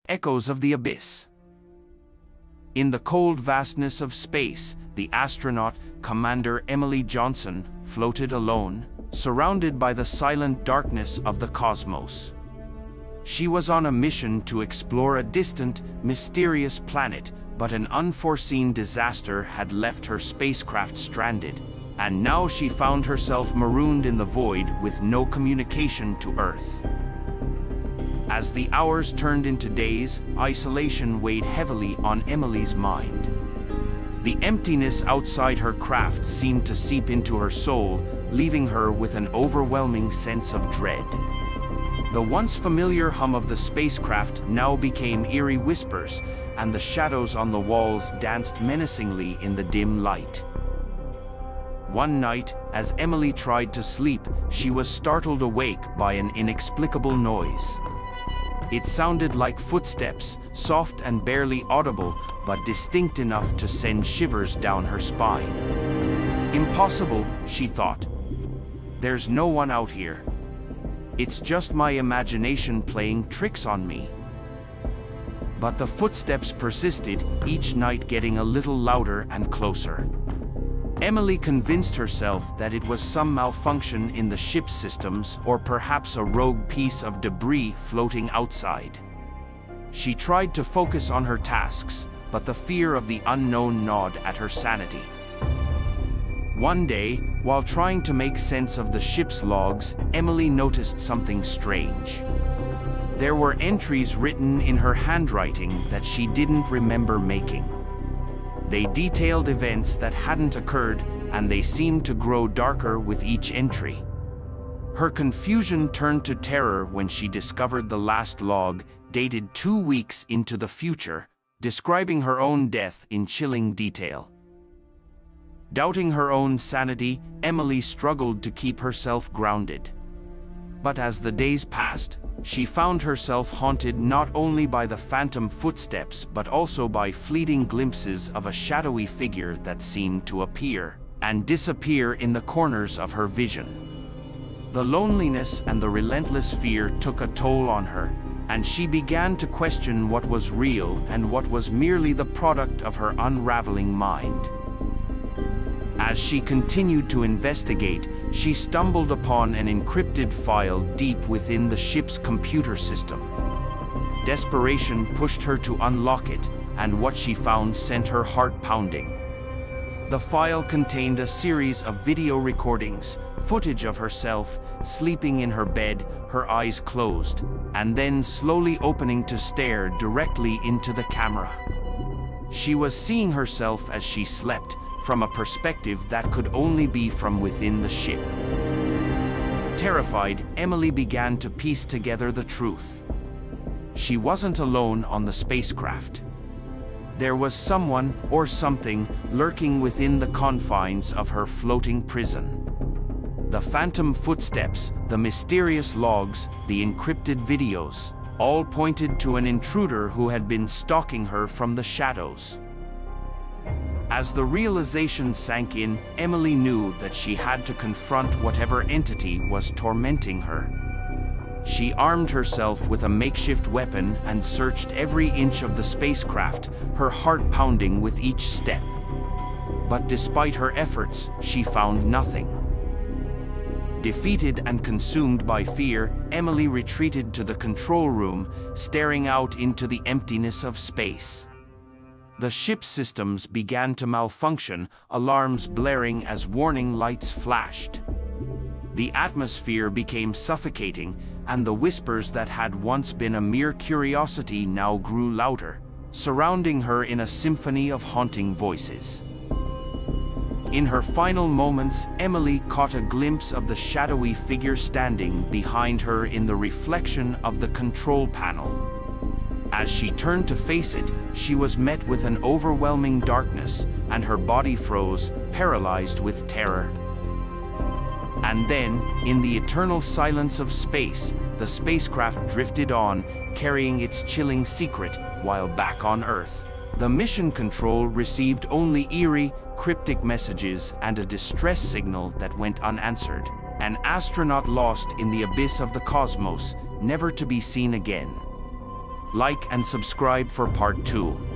Echoes of the abyss. In the cold vastness of space, the astronaut, Commander Emily Johnson, floated alone, surrounded by the silent darkness of the cosmos. She was on a mission to explore a distant, mysterious planet, but an unforeseen disaster had left her spacecraft stranded, and now she found herself marooned in the void with no communication to Earth. As the hours turned into days, isolation weighed heavily on Emily's mind. The emptiness outside her craft seemed to seep into her soul, leaving her with an overwhelming sense of dread. The once familiar hum of the spacecraft now became eerie whispers, and the shadows on the walls danced menacingly in the dim light. One night, as Emily tried to sleep, she was startled awake by an inexplicable noise. It sounded like footsteps, soft and barely audible, but distinct enough to send shivers down her spine. Impossible, she thought. There's no one out here. It's just my imagination playing tricks on me. But the footsteps persisted, each night getting a little louder and closer. Emily convinced herself that it was some malfunction in the ship's systems or perhaps a rogue piece of debris floating outside. She tried to focus on her tasks, but the fear of the unknown gnawed at her sanity. One day, while trying to make sense of the ship's logs, Emily noticed something strange. There were entries written in her handwriting that she didn't remember making. They detailed events that hadn't occurred, and they seemed to grow darker with each entry. Her confusion turned to terror when she discovered the last log, dated 2 weeks into the future, describing her own death in chilling detail. Doubting her own sanity, Emily struggled to keep herself grounded. But as the days passed, she found herself haunted not only by the phantom footsteps but also by fleeting glimpses of a shadowy figure that seemed to appear and disappear in the corners of her vision. The loneliness and the relentless fear took a toll on her, and she began to question what was real and what was merely the product of her unraveling mind. As she continued to investigate, she stumbled upon an encrypted file deep within the ship's computer system. Desperation pushed her to unlock it, and what she found sent her heart pounding. The file contained a series of video recordings, footage of herself sleeping in her bed, her eyes closed, and then slowly opening to stare directly into the camera. She was seeing herself as she slept, from a perspective that could only be from within the ship. Terrified, Emily began to piece together the truth. She wasn't alone on the spacecraft. There was someone or something lurking within the confines of her floating prison. The phantom footsteps, the mysterious logs, the encrypted videos, all pointed to an intruder who had been stalking her from the shadows. As the realization sank in, Emily knew that she had to confront whatever entity was tormenting her. She armed herself with a makeshift weapon and searched every inch of the spacecraft, her heart pounding with each step. But despite her efforts, she found nothing. Defeated and consumed by fear, Emily retreated to the control room, staring out into the emptiness of space. The ship's systems began to malfunction, alarms blaring as warning lights flashed. The atmosphere became suffocating, and the whispers that had once been a mere curiosity now grew louder, surrounding her in a symphony of haunting voices. In her final moments, Emily caught a glimpse of the shadowy figure standing behind her in the reflection of the control panel. As she turned to face it, she was met with an overwhelming darkness, and her body froze, paralyzed with terror. And then, in the eternal silence of space, the spacecraft drifted on, carrying its chilling secret, while back on Earth, the mission control received only eerie, cryptic messages and a distress signal that went unanswered. An astronaut lost in the abyss of the cosmos, never to be seen again. Like and subscribe for part 2.